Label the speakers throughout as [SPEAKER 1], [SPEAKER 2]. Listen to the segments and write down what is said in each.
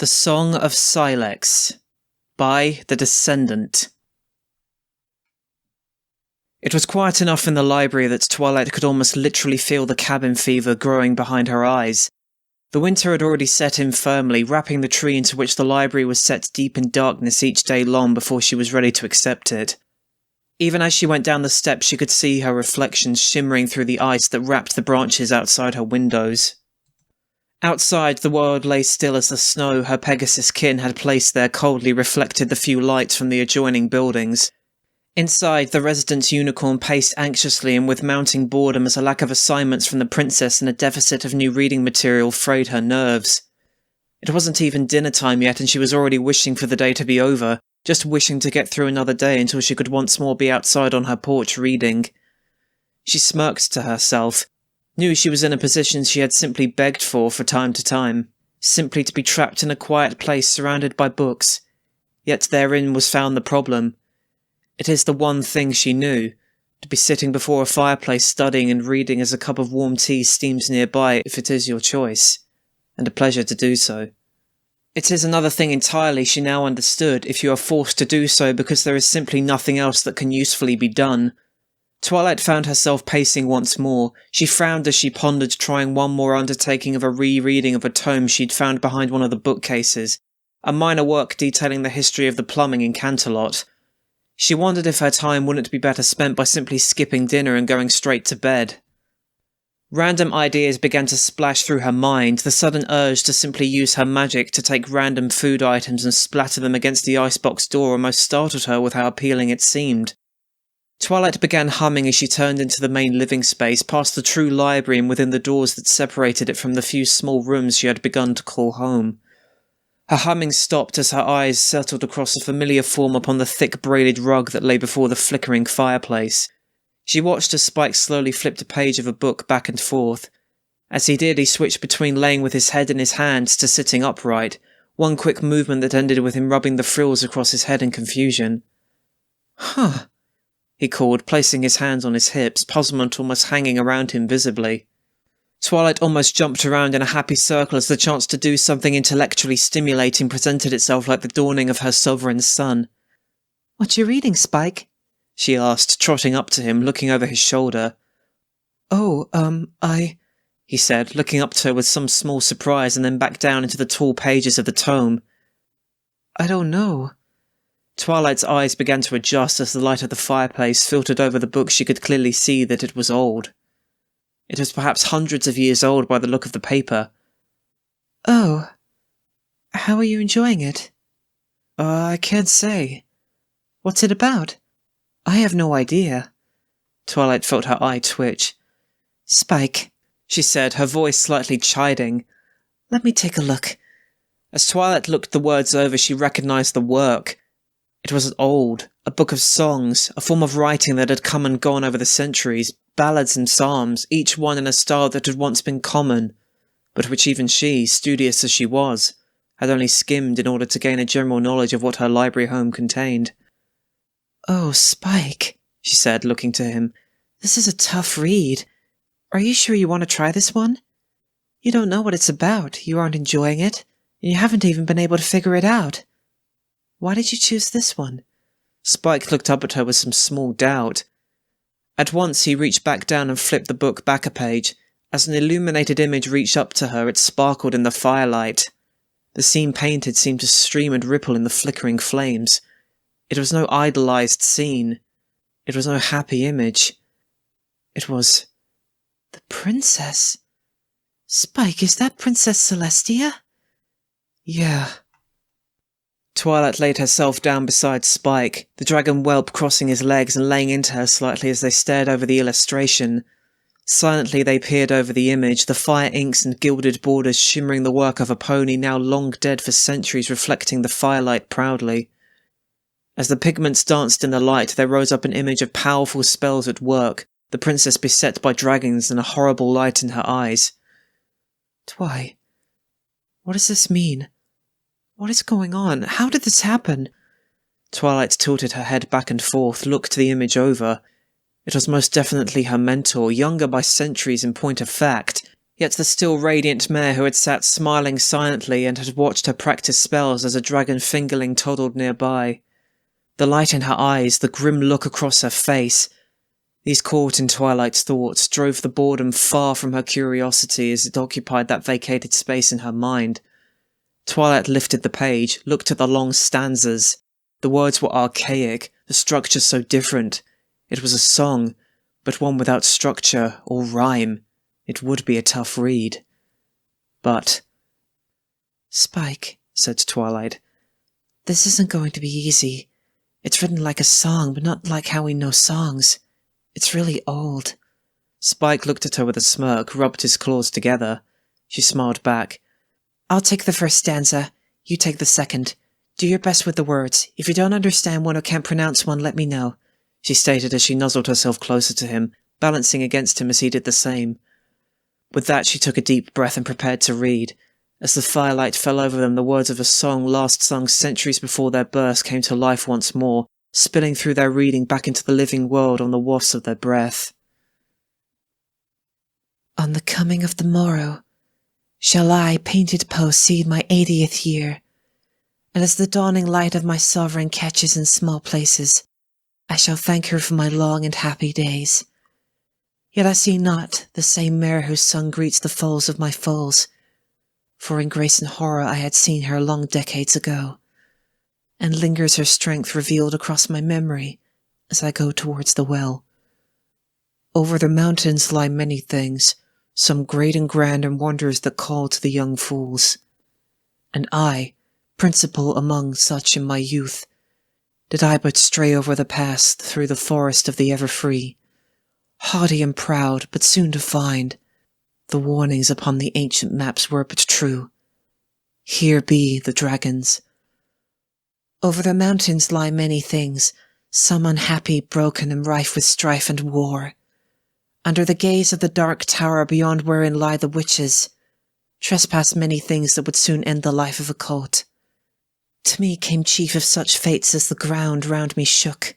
[SPEAKER 1] The Song of Syhlex by the Descendant. It was quiet enough in the library that Twilight could almost literally feel the cabin fever growing behind her eyes. The winter had already set in firmly, wrapping the tree into which the library was set deep in darkness each day long before she was ready to accept it. Even as she went down the steps, she could see her reflections shimmering through the ice that wrapped the branches outside her windows. Outside, the world lay still as the snow her Pegasus kin had placed there coldly reflected the few lights from the adjoining buildings. Inside, the resident unicorn paced anxiously and with mounting boredom as a lack of assignments from the princess and a deficit of new reading material frayed her nerves. It wasn't even dinner time yet and she was already wishing for the day to be over, just wishing to get through another day until she could once more be outside on her porch reading. She smirked to herself, knew she was in a position she had simply begged for time to time, simply to be trapped in a quiet place surrounded by books. Yet therein was found the problem. It is the one thing she knew, to be sitting before a fireplace studying and reading as a cup of warm tea steams nearby if it is your choice, and a pleasure to do so. It is another thing entirely, she now understood, if you are forced to do so because there is simply nothing else that can usefully be done. Twilight found herself pacing once more. She frowned as she pondered trying one more undertaking of a rereading of a tome she'd found behind one of the bookcases, a minor work detailing the history of the plumbing in Canterlot. She wondered if her time wouldn't be better spent by simply skipping dinner and going straight to bed. Random ideas began to splash through her mind, the sudden urge to simply use her magic to take random food items and splatter them against the icebox door almost startled her with how appealing it seemed. Twilight began humming as she turned into the main living space, past the true library and within the doors that separated it from the few small rooms she had begun to call home. Her humming stopped as her eyes settled across a familiar form upon the thick braided rug that lay before the flickering fireplace. She watched as Spike slowly flipped a page of a book back and forth. As he did, he switched between laying with his head in his hands to sitting upright, one quick movement that ended with him rubbing the frills across his head in confusion. "Huh," he called, placing his hands on his hips, puzzlement almost hanging around him visibly. Twilight almost jumped around in a happy circle as the chance to do something intellectually stimulating presented itself like the dawning of her sovereign sun. "What you reading, Spike?" she asked, trotting up to him, looking over his shoulder. "Oh, he said, looking up to her with some small surprise and then back down into the tall pages of the tome. "I don't know." Twilight's eyes began to adjust as the light of the fireplace filtered over the book. She could clearly see that it was old. It was perhaps hundreds of years old by the look of the paper. "Oh. How are you enjoying it?" I can't say." "What's it about?" "I have no idea." Twilight felt her eye twitch. "Spike," she said, her voice slightly chiding. "Let me take a look." As Twilight looked the words over, she recognized the work. It was old, a book of songs, a form of writing that had come and gone over the centuries, ballads and psalms, each one in a style that had once been common, but which even she, studious as she was, had only skimmed in order to gain a general knowledge of what her library home contained. "Oh, Spike," she said, looking to him, "this is a tough read. Are you sure you want to try this one? You don't know what it's about, you aren't enjoying it, and you haven't even been able to figure it out. Why did you choose this one?" Spike looked up at her with some small doubt. At once he reached back down and flipped the book back a page. As an illuminated image reached up to her, it sparkled in the firelight. The scene painted seemed to stream and ripple in the flickering flames. It was no idolized scene. It was no happy image. It was the princess. "Spike, is that Princess Celestia?" "Yeah." Twilight laid herself down beside Spike, the dragon whelp crossing his legs and laying into her slightly as they stared over the illustration. Silently they peered over the image, the fire inks and gilded borders shimmering the work of a pony now long dead for centuries reflecting the firelight proudly. As the pigments danced in the light, there rose up an image of powerful spells at work, the princess beset by dragons and a horrible light in her eyes. "Twi, what does this mean? What is going on? How did this happen?" Twilight tilted her head back and forth, looked the image over. It was most definitely her mentor, younger by centuries in point of fact. Yet the still radiant mare who had sat smiling silently and had watched her practice spells as a dragon fingerling toddled nearby. The light in her eyes, the grim look across her face. These caught in Twilight's thoughts drove the boredom far from her curiosity as it occupied that vacated space in her mind. Twilight lifted the page, looked at the long stanzas. The words were archaic, the structure so different. It was a song, but one without structure or rhyme. It would be a tough read. But...
[SPEAKER 2] "Spike," said Twilight, "this isn't going to be easy. It's written like a song, but not like how we know songs. It's really old."
[SPEAKER 1] Spike looked at her with a smirk, rubbed his claws together. She smiled back.
[SPEAKER 2] "I'll take the first stanza. You take the second. Do your best with the words. If you don't understand one or can't pronounce one, let me know,"
[SPEAKER 1] she stated as she nuzzled herself closer to him, balancing against him as he did the same. With that, she took a deep breath and prepared to read. As the firelight fell over them, the words of a song last sung centuries before their birth came to life once more, spilling through their reading back into the living world on the wafts of their breath.
[SPEAKER 2] "On the coming of the morrow, shall I, painted post, see my 80th year, and as the dawning light of my sovereign catches in small places, I shall thank her for my long and happy days. Yet I see not the same mare whose song greets the foals of my foals, for in grace and horror I had seen her long decades ago, and lingers her strength revealed across my memory as I go towards the well. Over the mountains lie many things, some great and grand and wonders that call to the young fools. And I, principal among such in my youth, did I but stray over the pass through the forest of the ever-free, haughty and proud, but soon to find the warnings upon the ancient maps were but true. Here be the dragons. Over the mountains lie many things, some unhappy, broken, and rife with strife and war. Under the gaze of the dark tower beyond wherein lie the witches, trespass many things that would soon end the life of a cult. To me came chief of such fates as the ground round me shook,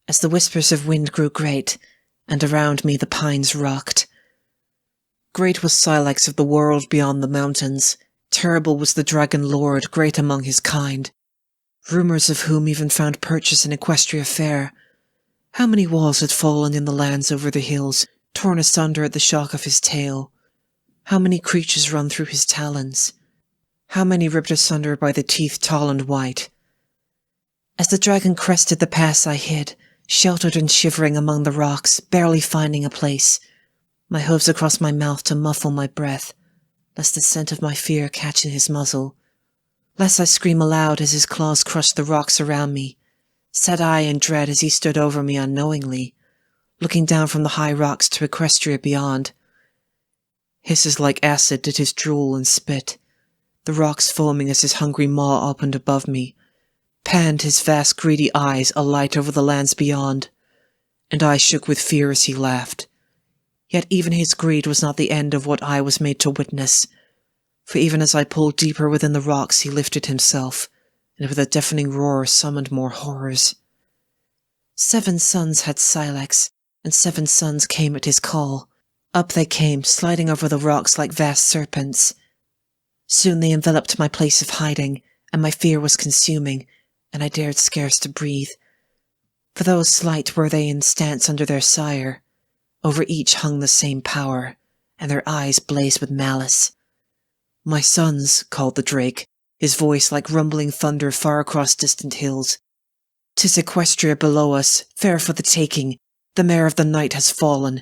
[SPEAKER 2] as the whispers of wind grew great, and around me the pines rocked. Great was Syhlex of the world beyond the mountains, terrible was the dragon lord, great among his kind, rumours of whom even found purchase in Equestria fair. How many walls had fallen in the lands over the hills, torn asunder at the shock of his tail? How many creatures run through his talons? How many ripped asunder by the teeth tall and white? As the dragon crested the pass I hid, sheltered and shivering among the rocks, barely finding a place, my hooves across my mouth to muffle my breath, lest the scent of my fear catch in his muzzle, lest I scream aloud as his claws crushed the rocks around me, said I in dread as he stood over me unknowingly, looking down from the high rocks to Equestria beyond. Hisses like acid did his drool and spit, the rocks foaming as his hungry maw opened above me, panned his vast greedy eyes alight over the lands beyond, and I shook with fear as he laughed. Yet even his greed was not the end of what I was made to witness, for even as I pulled deeper within the rocks he lifted himself, and with a deafening roar summoned more horrors. 7 sons had Syhlex, and 7 sons came at his call. Up they came, sliding over the rocks like vast serpents. Soon they enveloped my place of hiding, and my fear was consuming, and I dared scarce to breathe. For though slight were they in stance under their sire, over each hung the same power, and their eyes blazed with malice. "My sons," called the drake, his voice like rumbling thunder far across distant hills. "'Tis Equestria below us, fair for the taking. The mare of the night has fallen.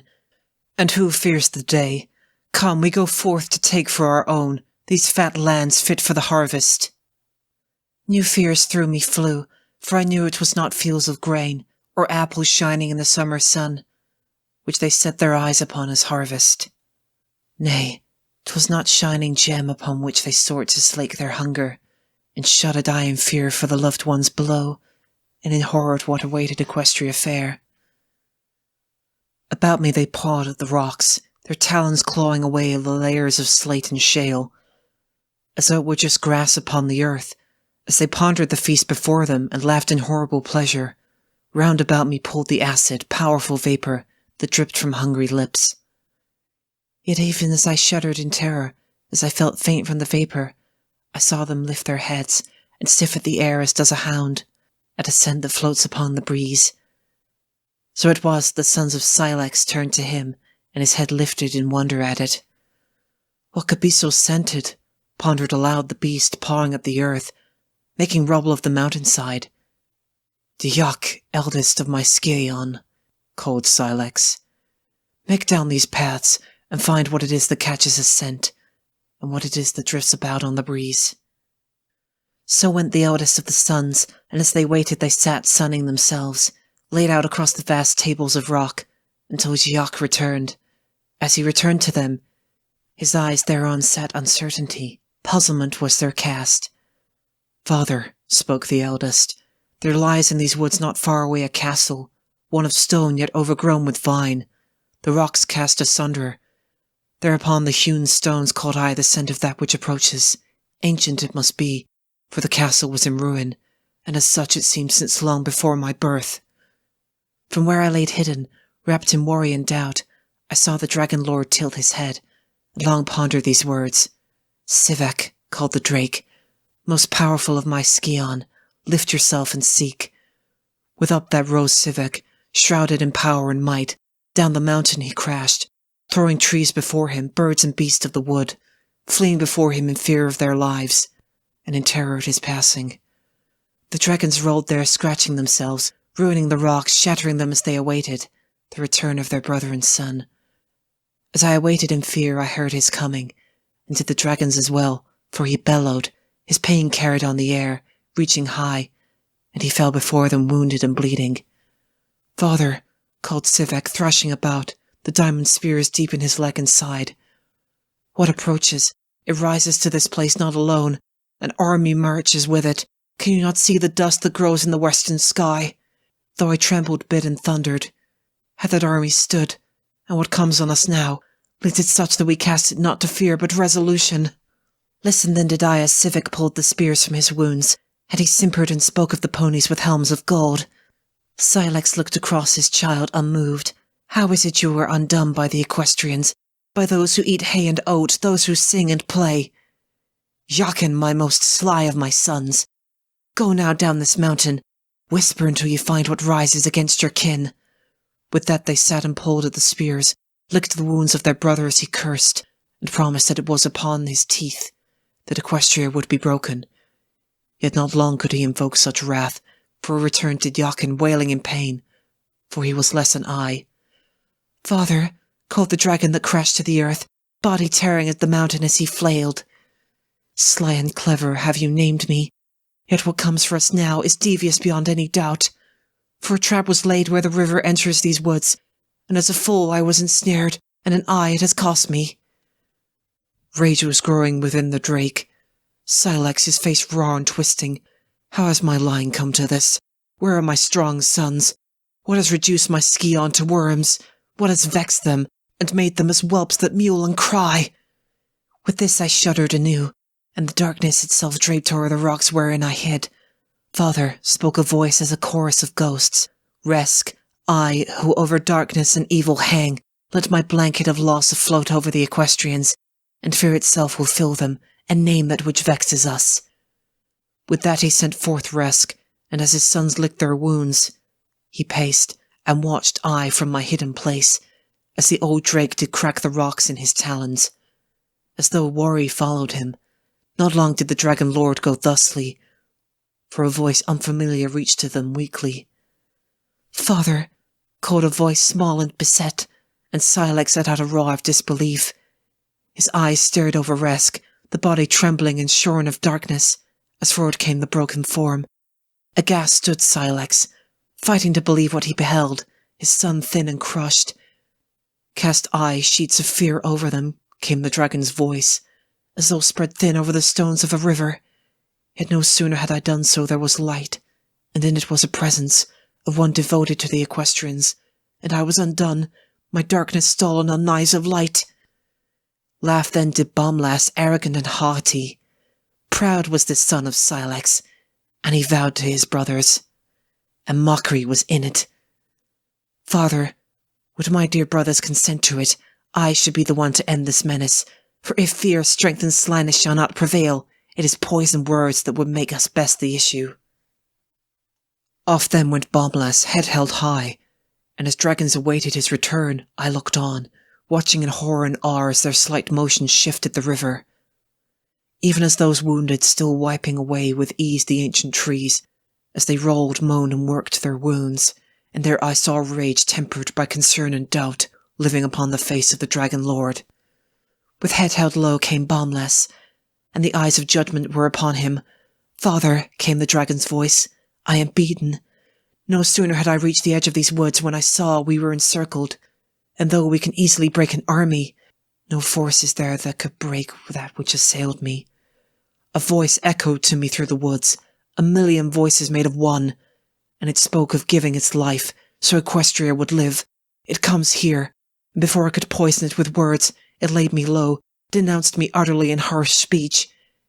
[SPEAKER 2] And who fears the day? Come, we go forth to take for our own these fat lands fit for the harvest." New fears through me flew, for I knew it was not fields of grain, or apples shining in the summer sun, which they set their eyes upon as harvest. Nay, 'twas not shining gem upon which they sought to slake their hunger, and shuddered I in fear for the loved ones below, and in horror at what awaited Equestria fair. About me they pawed at the rocks, their talons clawing away the layers of slate and shale, as though it were just grass upon the earth. As they pondered the feast before them and laughed in horrible pleasure, round about me pulled the acid, powerful vapour that dripped from hungry lips. Yet even as I shuddered in terror, as I felt faint from the vapour, I saw them lift their heads and sniff at the air as does a hound, at a scent that floats upon the breeze. So it was the sons of Syhlex turned to him, and his head lifted in wonder at it. What could be so scented? Pondered aloud the beast, pawing at the earth, making rubble of the mountainside. The Yak, eldest of my Scion, called Syhlex. Make down these paths, and find what it is that catches a scent, and what it is that drifts about on the breeze. So went the eldest of the sons, and as they waited they sat sunning themselves, laid out across the vast tables of rock, until Yak returned. As he returned to them, his eyes thereon sat uncertainty, puzzlement was their cast. Father, spoke the eldest, there lies in these woods not far away a castle, one of stone yet overgrown with vine, the rocks cast asunder. Thereupon the hewn stones caught I the scent of that which approaches. Ancient it must be, for the castle was in ruin, and as such it seemed since long before my birth. From where I laid hidden, wrapped in worry and doubt, I saw the dragon lord tilt his head, and long ponder these words. Syhlex, called the drake, most powerful of my Scion, lift yourself and seek. With up that rose Syhlex, shrouded in power and might, down the mountain he crashed, throwing trees before him, birds and beasts of the wood, fleeing before him in fear of their lives, and in terror at his passing. The dragons rolled there, scratching themselves, ruining the rocks, shattering them as they awaited the return of their brother and son. As I awaited in fear, I heard his coming, and did the dragons as well, for he bellowed, his pain carried on the air, reaching high, and he fell before them wounded and bleeding. Father, called Syhlex, thrashing about, the diamond spears deep in his leg and side. What approaches? It rises to this place not alone. An army marches with it. Can you not see the dust that grows in the western sky? Though I trembled, bid, and thundered, had that army stood, and what comes on us now, leads it such that we cast it not to fear, but resolution. Listen then did I as Syhlex pulled the spears from his wounds, and he simpered and spoke of the ponies with helms of gold. Syhlex looked across his child unmoved. How is it you were undone by the equestrians, by those who eat hay and oat, those who sing and play? Jachin, my most sly of my sons, go now down this mountain, whisper until you find what rises against your kin. With that they sat and pulled at the spears, licked the wounds of their brother as he cursed, and promised that it was upon his teeth that Equestria would be broken. Yet not long could he invoke such wrath, for returned did Jachin wailing in pain, for he was less than I. Father, called the dragon that crashed to the earth, body tearing at the mountain as he flailed. Sly and clever have you named me, yet what comes for us now is devious beyond any doubt. For a trap was laid where the river enters these woods, and as a fool I was ensnared, and an eye it has cost me. Rage was growing within the drake. Syhlex, his face raw and twisting. How has my line come to this? Where are my strong sons? What has reduced my Scion to worms? What has vexed them, and made them as whelps that mewl and cry? With this I shuddered anew, and the darkness itself draped o'er the rocks wherein I hid. Father, spoke a voice as a chorus of ghosts. Resk, I, who over darkness and evil hang, let my blanket of loss afloat over the equestrians, and fear itself will fill them, and name that which vexes us. With that he sent forth Resk, and as his sons licked their wounds, he paced, and watched I from my hidden place, as the old drake did crack the rocks in his talons. As though worry followed him, not long did the dragon lord go thusly, for a voice unfamiliar reached to them weakly. Father, called a voice small and beset, and Syhlex let out a roar of disbelief. His eyes stared over Resk, the body trembling and shorn of darkness, as forward came the broken form. Aghast stood Syhlex, fighting to believe what he beheld, his son thin and crushed. Cast I sheets of fear over them, came the dragon's voice, as though spread thin over the stones of a river. Yet no sooner had I done so there was light, and in it was a presence of one devoted to the equestrians, and I was undone, my darkness stolen on knives of light. Laugh then did Bomlas, arrogant and haughty. Proud was this son of Syhlex, and he vowed to his brothers, and mockery was in it. Father, would my dear brothers consent to it, I should be the one to end this menace, for if fear, strength, and slyness shall not prevail, it is poisoned words that would make us best the issue. Off then went Bombless, head held high, and as dragons awaited his return, I looked on, watching in horror and awe as their slight motions shifted the river. Even as those wounded still wiping away with ease the ancient trees, as they rolled, moaned, and worked their wounds, and there I saw rage tempered by concern and doubt living upon the face of the Dragon Lord. With head held low came Bombless, and the eyes of judgment were upon him. "Father," came the dragon's voice, "I am beaten. No sooner had I reached the edge of these woods when I saw we were encircled, and though we can easily break an army, no force is there that could break that which assailed me. A voice echoed to me through the woods, a million voices made of one, and it spoke of giving its life so Equestria would live. It comes here, and before I could poison it with words, it laid me low, denounced me utterly in harsh speech.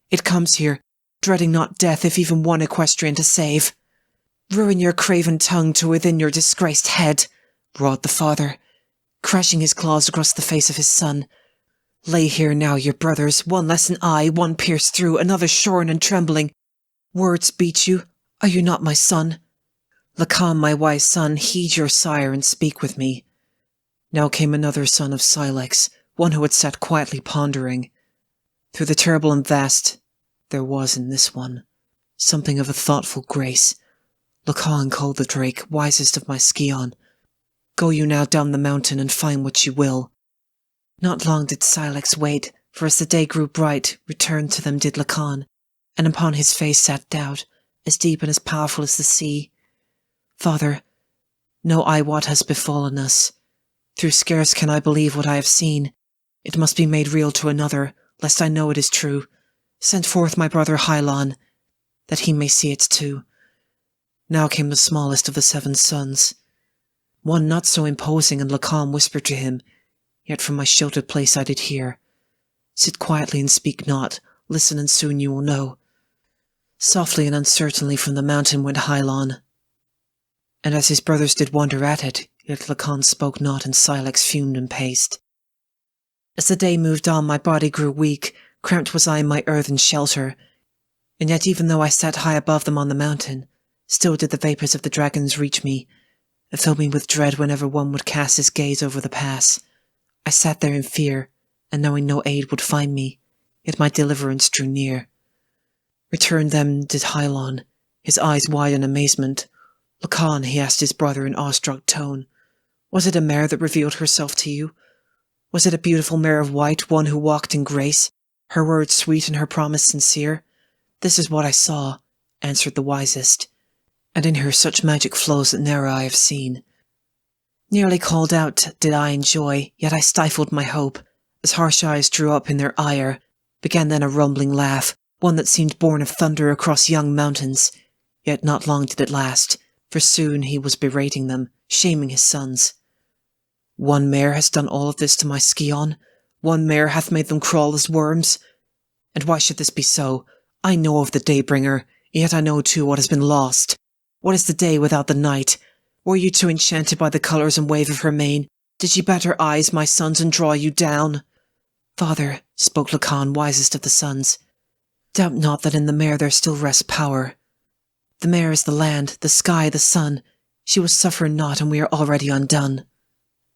[SPEAKER 2] It comes here, dreading not death if even one Equestrian to save. Ruin your craven tongue to within your disgraced head," roared the father, crashing his claws across the face of his son. "Lay here now, your brothers, one less than I, one pierced through, another shorn and trembling. Words beat you? Are you not my son? Lacan, my wise son, heed your sire and speak with me." Now came another son of Syhlex, one who had sat quietly pondering. Through the terrible and vast, there was in this one something of a thoughtful grace. "Lacan," called the drake, "wisest of my scion, go you now down the mountain and find what you will." Not long did Syhlex wait, for as the day grew bright, returned to them did Lacan, and upon his face sat doubt, as deep and as powerful as the sea. "Father, know I what has befallen us. Through scarce can I believe what I have seen. It must be made real to another, lest I know it is true. Send forth my brother Hylon, that he may see it too." Now came the smallest of the 7 sons, one not so imposing, and Lacan whispered to him, yet from my sheltered place I did hear, "Sit quietly and speak not, listen and soon you will know." Softly and uncertainly from the mountain went Hylon, and as his brothers did wonder at it, yet Lacan spoke not, and Syhlex fumed and paced. As the day moved on, my body grew weak, cramped was I in my earthen shelter, and yet even though I sat high above them on the mountain, still did the vapours of the dragons reach me. It filled me with dread whenever one would cast his gaze over the pass. I sat there in fear, and knowing no aid would find me, yet my deliverance drew near. Returned then did Hylon, his eyes wide in amazement. "Lacan," he asked his brother in awestruck tone, "was it a mare that revealed herself to you? Was it a beautiful mare of white, one who walked in grace, her words sweet and her promise sincere?" "This is what I saw," answered the wisest, "and in her such magic flows that ne'er I have seen." Nearly called out did I in joy, yet I stifled my hope, as harsh eyes drew up in their ire. Began then a rumbling laugh, one that seemed born of thunder across young mountains, yet not long did it last, for soon he was berating them, shaming his sons. "One mare has done all of this to my scion? One mare hath made them crawl as worms? And why should this be so? I know of the Daybringer, yet I know too what has been lost. What is the day without the night? Were you too enchanted by the colours and wave of her mane? Did she bat her eyes, my sons, and draw you down?" "Father," spoke Lacan, wisest of the sons, "doubt not that in the mare there still rests power. The mare is the land, the sky, the sun. She will suffer not, and we are already undone."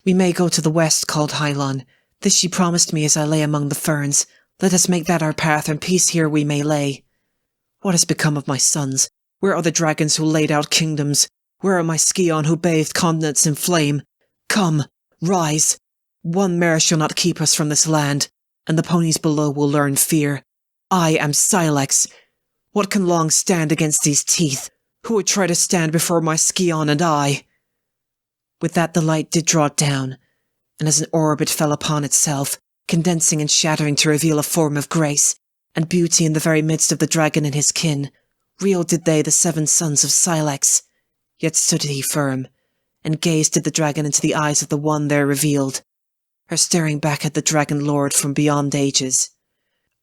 [SPEAKER 2] "We may go to the west," called Hylon. "This she promised me as I lay among the ferns. Let us make that our path, and peace here we may lay. What has become of my sons? Where are the dragons who laid out kingdoms? Where are my scion who bathed continents in flame? Come, rise! One mare shall not keep us from this land, and the ponies below will learn fear. I am Syhlex. What can long stand against these teeth? Who would try to stand before my scion and I?" With that the light did draw down, and as an orb it fell upon itself, condensing and shattering to reveal a form of grace and beauty in the very midst of the dragon and his kin. Real did they, the 7 sons of Syhlex. Yet stood he firm, and gazed did the dragon into the eyes of the one there revealed, her staring back at the dragon lord from beyond ages.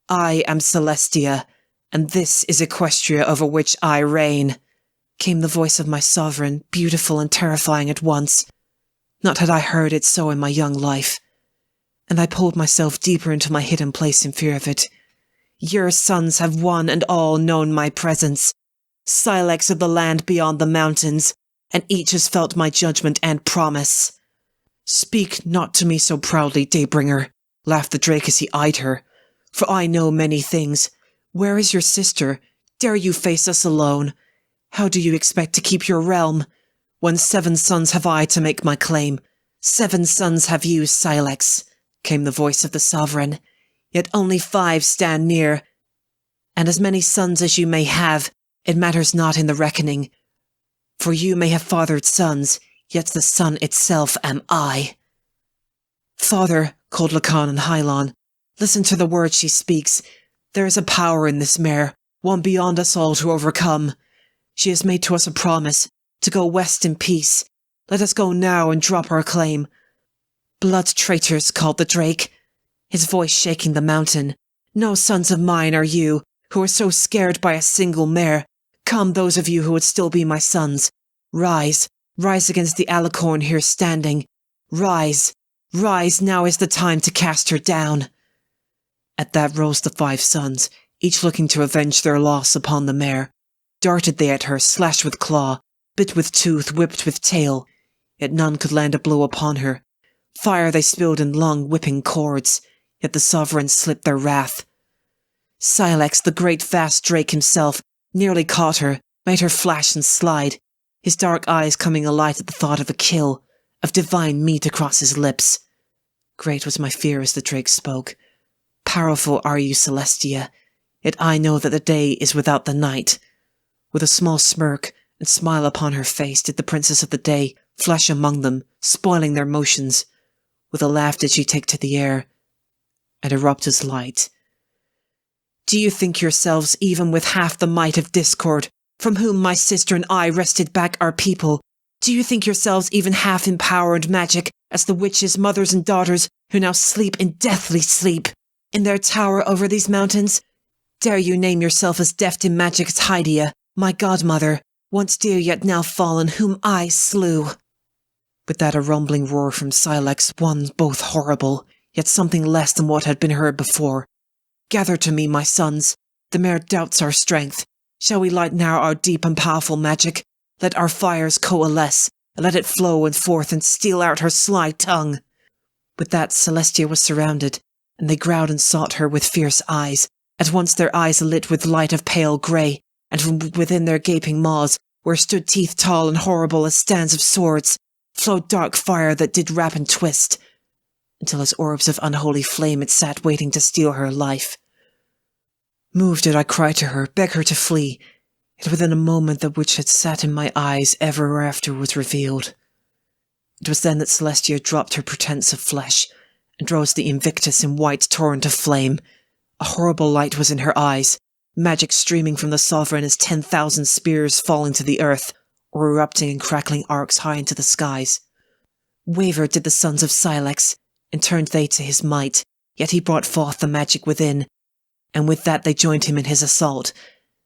[SPEAKER 2] "I am Celestia, and this is Equestria over which I reign," came the voice of my sovereign, beautiful and terrifying at once. Not had I heard it so in my young life. and I pulled myself deeper into my hidden place in fear of it. Your sons have one and all known my presence, Syhlex of the land beyond the mountains, and each has felt my judgment and promise. Speak not to me so proudly, Daybringer, laughed the drake as he eyed her, for I know many things. Where is your sister? Dare you face us alone? How do you expect to keep your realm? When 7 sons have I to make my claim. 7 sons have you, Syhlex, came the voice of the sovereign. Yet only 5 stand near. And as many sons as you may have, it matters not in the reckoning. For you may have fathered sons, yet the sun itself am I. Father, called Lacan and Hylon, listen to the words she speaks. There is a power in this mare, one beyond us all to overcome. She has made to us a promise, to go west in peace. Let us go now and drop our claim. Blood traitors, called the drake, his voice shaking the mountain. No sons of mine are you, who are so scared by a single mare. Come, those of you who would still be my sons. Rise, rise against the alicorn here standing. Rise, rise, now is the time to cast her down. At that rose the 5 sons, each looking to avenge their loss upon the mare. Darted they at her, slashed with claw, bit with tooth, whipped with tail, yet none could land a blow upon her. Fire they spilled in long whipping cords, yet the sovereign slipped their wrath. Syhlex, the great vast drake himself, nearly caught her, made her flash and slide, his dark eyes coming alight at the thought of a kill, of divine meat across his lips. Great was my fear as the drake spoke. Powerful are you, Celestia, yet I know that the day is without the night. With a small smirk and smile upon her face did the princess of the day flash among them, spoiling their motions. With a laugh did she take to the air, and erupt as light. Do you think yourselves even with half the might of discord, from whom my sister and I wrested back our people? Do you think yourselves even half in power and magic as the witches, mothers and daughters who now sleep in deathly sleep in their tower over these mountains? Dare you name yourself as deft in magic as Hydia, my godmother, once dear yet now fallen, whom I slew? With that a rumbling roar from Syhlex, one both horrible, yet something less than what had been heard before. Gather to me, my sons. The mare doubts our strength. Shall we light now our deep and powerful magic? Let our fires coalesce, and let it flow and forth and steal out her sly tongue. With that Celestia was surrounded, and they growled and sought her with fierce eyes. At once their eyes alit with light of pale grey, and from within their gaping maws, where stood teeth tall and horrible as stands of swords, flowed dark fire that did rap and twist, until as orbs of unholy flame it sat waiting to steal her life. Moved did I cry to her, beg her to flee, yet within a moment that which had sat in my eyes ever after was revealed. It was then that Celestia dropped her pretence of flesh, and rose the Invictus in white torrent of flame. A horrible light was in her eyes, magic streaming from the sovereign as 10,000 spears falling to the earth, or erupting in crackling arcs high into the skies. Wavered did the sons of Syhlex, and turned they to his might, yet he brought forth the magic within, and with that they joined him in his assault,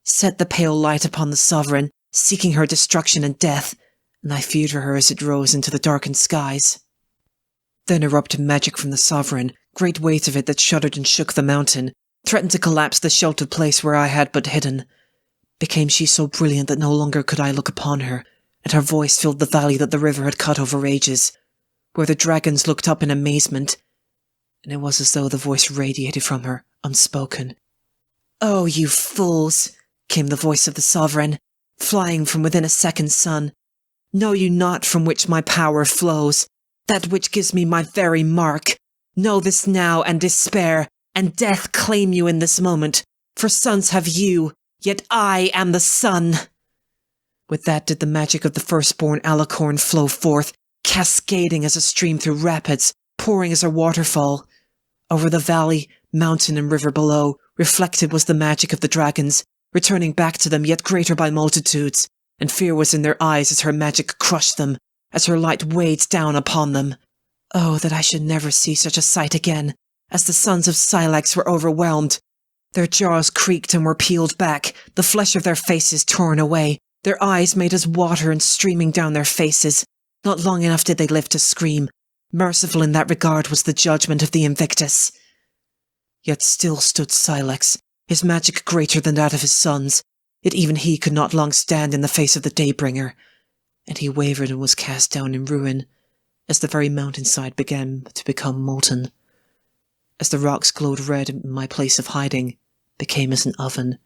[SPEAKER 2] set the pale light upon the sovereign, seeking her destruction and death, and I feared for her as it rose into the darkened skies. Then erupted magic from the sovereign, great waves of it that shuddered and shook the mountain, threatened to collapse the sheltered place where I had but hidden. Became she so brilliant that no longer could I look upon her, and her voice filled the valley that the river had cut over ages, where the dragons looked up in amazement, and it was as though the voice radiated from her, unspoken. "Oh, you fools!" came the voice of the sovereign, flying from within a second sun. "Know you not from which my power flows, that which gives me my very mark? Know this now, and despair, and death claim you in this moment, for sons have you, yet I am the sun." With that did the magic of the firstborn alicorn flow forth, cascading as a stream through rapids, pouring as a waterfall. Over the valley, mountain and river below, reflected was the magic of the dragons, returning back to them yet greater by multitudes, and fear was in their eyes as her magic crushed them, as her light weighed down upon them. Oh, that I should never see such a sight again, as the sons of Syhlex were overwhelmed. Their jaws creaked and were peeled back, the flesh of their faces torn away, their eyes made as water and streaming down their faces. Not long enough did they live to scream. Merciful in that regard was the judgment of the Invictus. Yet still stood Syhlex, his magic greater than that of his sons, yet even he could not long stand in the face of the Daybringer, and he wavered and was cast down in ruin, as the very mountainside began to become molten. As the rocks glowed red and my place of hiding became as an oven.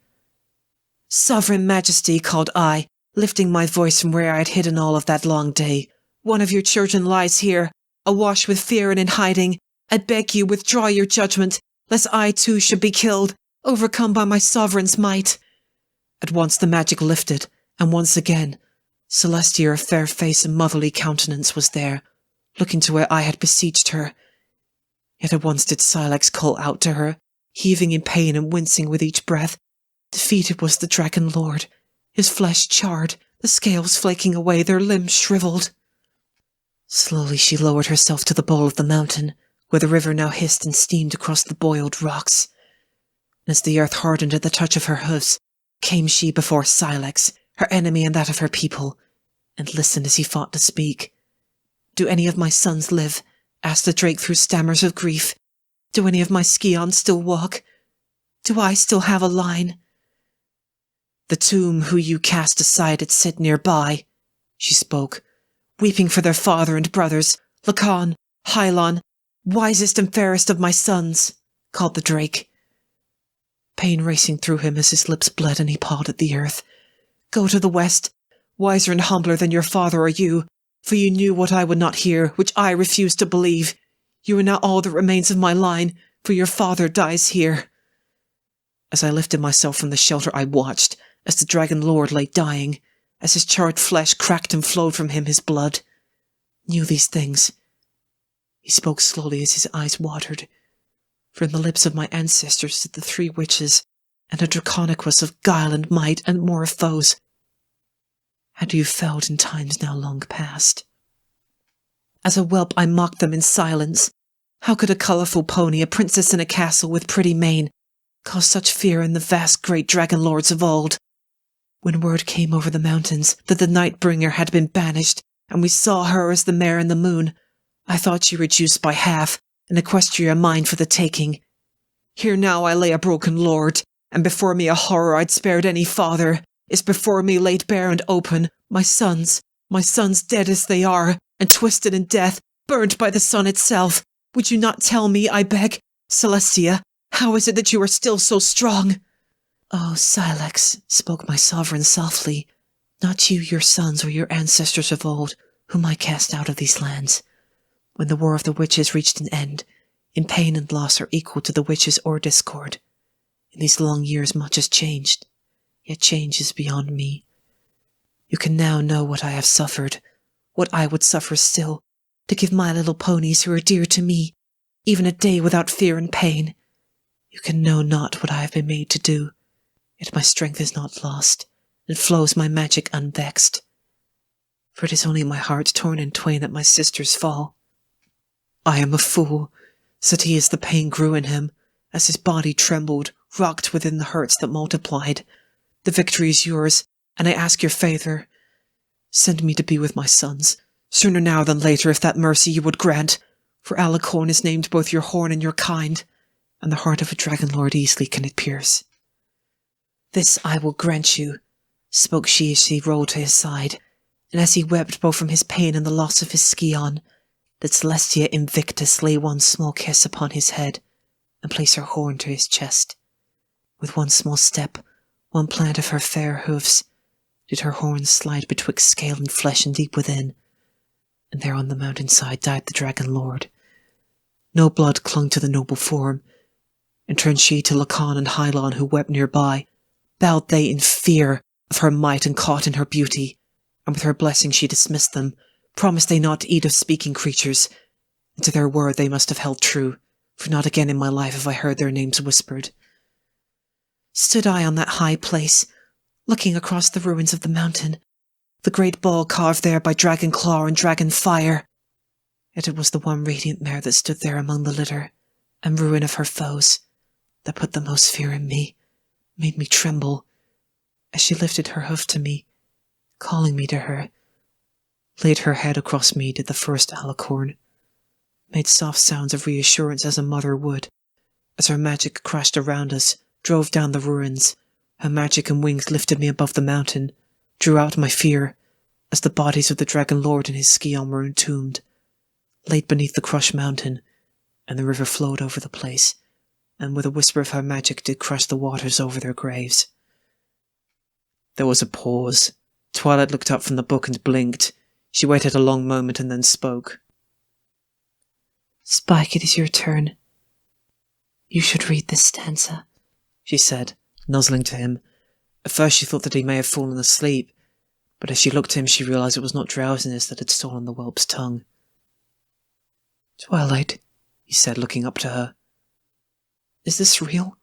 [SPEAKER 2] "Sovereign Majesty," called I, lifting my voice from where I had hidden all of that long day, "one of your children lies here, awash with fear and in hiding. I beg you, withdraw your judgment, lest I too should be killed, overcome by my sovereign's might." At once the magic lifted, and once again, Celestia, a fair face and motherly countenance, was there, looking to where I had beseeched her. Yet at once did Syhlex call out to her, heaving in pain and wincing with each breath. Defeated was the Dragon Lord, his flesh charred, the scales flaking away, their limbs shriveled. Slowly she lowered herself to the bowl of the mountain, where the river now hissed and steamed across the boiled rocks. And as the earth hardened at the touch of her hoofs, came she before Syhlex, her enemy and that of her people, and listened as he fought to speak. "Do any of my sons live?" asked the drake through stammers of grief. "Do any of my scions still walk? Do I still have a line?" "The tomb who you cast aside it sit nearby," she spoke, "weeping for their father and brothers, Lacan, Hylon, wisest and fairest of my sons," called the drake. Pain racing through him as his lips bled and he pawed at the earth. "Go to the west. Wiser and humbler than your father are you, for you knew what I would not hear, which I refused to believe. You are now all that remains of my line, for your father dies here." As I lifted myself from the shelter, I watched, as the Dragon Lord lay dying, as his charred flesh cracked and flowed from him his blood. Knew these things. He spoke slowly as his eyes watered. From the lips of my ancestors did the 3 witches, and a Draconicus of guile and might, and more of foes, had you felled in times now long past. As a whelp I mocked them in silence. How could a colourful pony, a princess in a castle with pretty mane, cause such fear in the vast great dragon lords of old? When word came over the mountains that the Nightbringer had been banished, and we saw her as the mare in the moon, I thought she reduced by half, and Equestria mine for the taking. Here now I lay a broken lord, and before me a horror I'd spared any father, is before me laid bare and open, my sons dead as they are, and twisted in death, burned by the sun itself. Would you not tell me, I beg, Celestia, how is it that you are still so strong?" "Oh, Syhlex," spoke my sovereign softly, "not you, your sons, or your ancestors of old, whom I cast out of these lands. When the war of the witches reached an end, in pain and loss are equal to the witches or discord. In these long years much has changed, yet change is beyond me. You can now know what I have suffered, what I would suffer still, to give my little ponies who are dear to me, even a day without fear and pain. You can know not what I have been made to do, yet my strength is not lost, and flows my magic unvexed. For it is only my heart torn in twain at my sister's fall. I am a fool," said he as the pain grew in him, as his body trembled, rocked within the hurts that multiplied. "The victory is yours, and I ask your favour. Send me to be with my sons, sooner now than later if that mercy you would grant, for Alicorn is named both your horn and your kind, and the heart of a dragon lord easily can it pierce." "This I will grant you," spoke she as she rolled to his side, and as he wept both from his pain and the loss of his scion, did Celestia Invictus lay one small kiss upon his head, and place her horn to his chest. With one small step, one plant of her fair hoofs, did her horn slide betwixt scale and flesh and deep within, and there on the mountainside died the Dragon Lord. No blood clung to the noble form, and turned she to Lacan and Hylon who wept nearby, bowed they in fear of her might and caught in her beauty, and with her blessing she dismissed them, promised they not to eat of speaking creatures, and to their word they must have held true, for not again in my life have I heard their names whispered. Stood I on that high place, looking across the ruins of the mountain, the great ball carved there by dragon claw and dragon fire. Yet it was the one radiant mare that stood there among the litter, and ruin of her foes, that put the most fear in me, made me tremble, as she lifted her hoof to me, calling me to her, laid her head across me did the first alicorn, made soft sounds of reassurance as a mother would. As her magic crashed around us, drove down the ruins, her magic and wings lifted me above the mountain, drew out my fear, as the bodies of the Dragon Lord and his Scion were entombed, laid beneath the crushed mountain, and the river flowed over the place, and with a whisper of her magic did crush the waters over their graves. There was a pause. Twilight looked up from the book and blinked. She waited a long moment and then spoke.
[SPEAKER 3] Spike, it is your turn. You should read this stanza,
[SPEAKER 1] she said, nuzzling to him. At first she thought that he may have fallen asleep, but as she looked at him she realized it was not drowsiness that had stolen the whelp's tongue.
[SPEAKER 2] Twilight,
[SPEAKER 1] he said, looking up to her.
[SPEAKER 2] Is this real?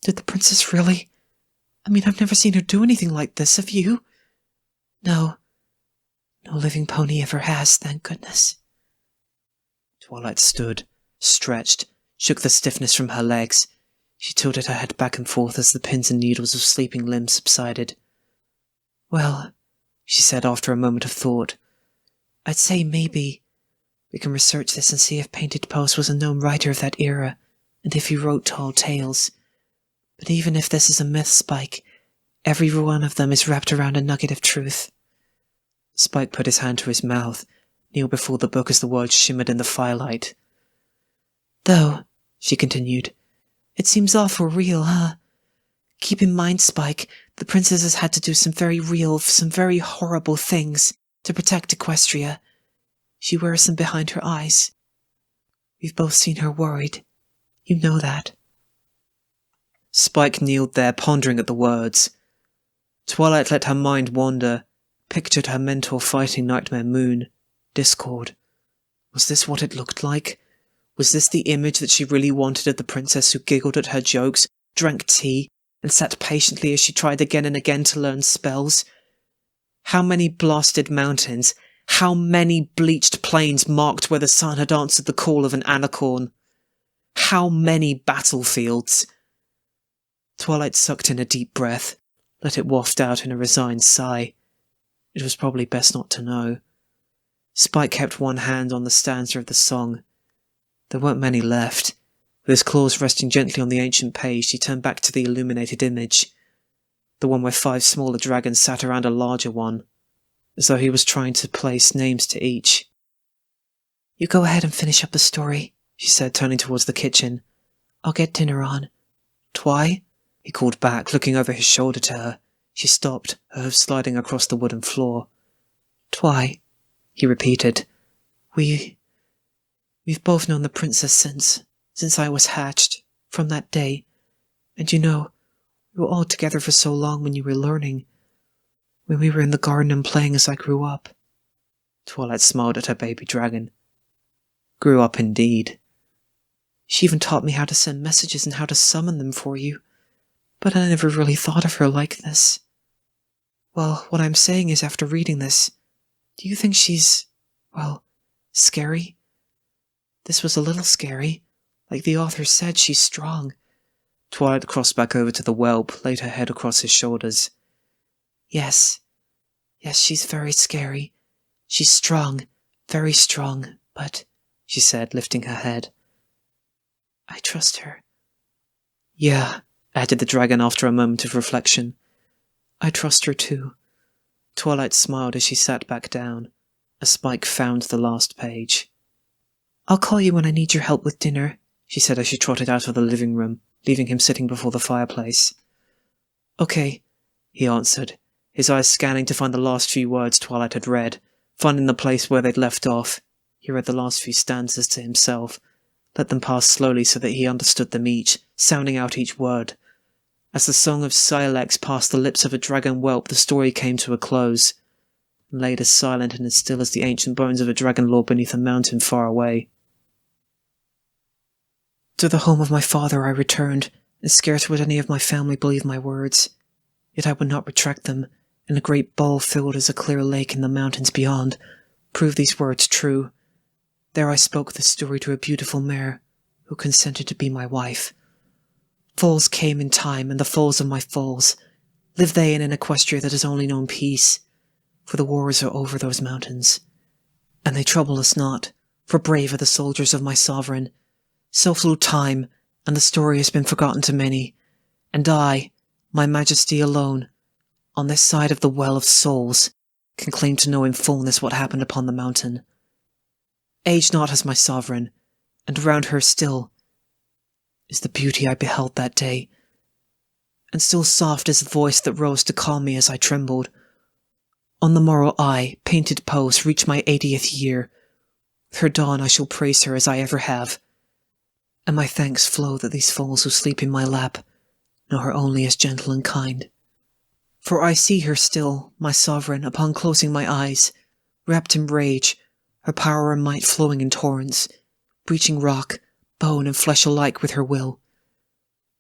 [SPEAKER 2] Did the princess really? I mean, I've never seen her do anything like this, have you? No. No living pony ever has, thank goodness.
[SPEAKER 1] Twilight stood, stretched, shook the stiffness from her legs. She tilted her head back and forth as the pins and needles of sleeping limbs subsided.
[SPEAKER 2] Well, she said after a moment of thought, I'd say maybe we can research this and see if Painted Post was a known writer of that era, and if he wrote tall tales. But even if this is a myth, Spike, every one of them is wrapped around a nugget of truth.
[SPEAKER 1] Spike put his hand to his mouth, kneeled before the book as the words shimmered in the firelight.
[SPEAKER 2] Though, she continued, it seems awful real, huh? Keep in mind, Spike, the princess has had to do some very real, some very horrible things to protect Equestria. She wears them behind her eyes. We've both seen her worried. You know that.
[SPEAKER 1] Spike kneeled there, pondering at the words. Twilight let her mind wander, pictured her mentor fighting Nightmare Moon, Discord. Was this what it looked like? Was this the image that she really wanted of the princess who giggled at her jokes, drank tea, and sat patiently as she tried again and again to learn spells? How many blasted mountains, how many bleached plains marked where the sun had answered the call of an anacorn? How many battlefields? Twilight sucked in a deep breath, let it waft out in a resigned sigh. It was probably best not to know. Spike kept one hand on the stanza of the song. There weren't many left. With his claws resting gently on the ancient page, he turned back to the illuminated image, the one where 5 smaller dragons sat around a larger one, as though he was trying to place names to each.
[SPEAKER 2] You go ahead and finish up the story, she said, turning towards the kitchen. I'll get dinner on.
[SPEAKER 1] Twi? He called back, looking over his shoulder to her. She stopped, her hooves sliding across the wooden floor.
[SPEAKER 2] Twi, he repeated. We've both known the princess since I was hatched, from that day. And you know, we were all together for so long when you were learning, when we were in the garden and playing as I grew up.
[SPEAKER 1] Twilight smiled at her baby dragon. Grew up indeed.
[SPEAKER 2] She even taught me how to send messages and how to summon them for you. But I never really thought of her like this. Well, what I'm saying is, after reading this, do you think she's, well, scary? This was a little scary. Like the author said, she's strong.
[SPEAKER 1] Twilight crossed back over to the whelp, laid her head across his shoulders.
[SPEAKER 2] Yes, she's very scary. She's strong, very strong, but, she said, lifting her head, I trust her.
[SPEAKER 1] Yeah, added the dragon after a moment of reflection.
[SPEAKER 2] I trust her too.
[SPEAKER 1] Twilight smiled as she sat back down. A Spike found the last page.
[SPEAKER 2] I'll call you when I need your help with dinner,
[SPEAKER 1] she said as she trotted out of the living room, leaving him sitting before the fireplace. Okay, he answered, his eyes scanning to find the last few words Twilight had read. Finding the place where they'd left off, he read the last few stanzas to himself, let them pass slowly so that he understood them each, sounding out each word. As the song of Syhlex passed the lips of a dragon whelp, the story came to a close, and laid as silent and as still as the ancient bones of a dragon lord beneath a mountain far away.
[SPEAKER 2] To the home of my father I returned, and scarce would any of my family believe my words. Yet I would not retract them, and a great bowl filled as a clear lake in the mountains beyond proved these words true. There I spoke this story to a beautiful mare, who consented to be my wife. Foals came in time, and the foals of my foals. Live they in an Equestria that has only known peace, for the wars are over those mountains, and they trouble us not,
[SPEAKER 1] For brave are the soldiers of my sovereign. So flew time, and the story has been forgotten to many, and I, my majesty alone, on this side of the Well of Souls, can claim to know in fullness what happened upon the mountain. Age not as my sovereign, and around her still is the beauty I beheld that day, and still soft is the voice that rose to calm me as I trembled. On the morrow I, painted Pose, reach my 80th year. With her dawn I shall praise her as I ever have, and my thanks flow that these foals who sleep in my lap know her only as gentle and kind. For I see her still, my sovereign, upon closing my eyes, wrapped in rage, her power and might flowing in torrents, breaching rock, bone and flesh alike with her will.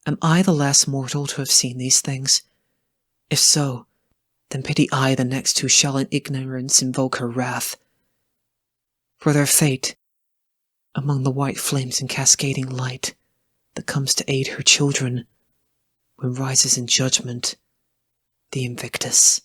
[SPEAKER 1] Am I the last mortal to have seen these things? If so, then pity I the next who shall in ignorance invoke her wrath. For their fate, among the white flames and cascading light that comes to aid her children, when rises in judgment the Invictus.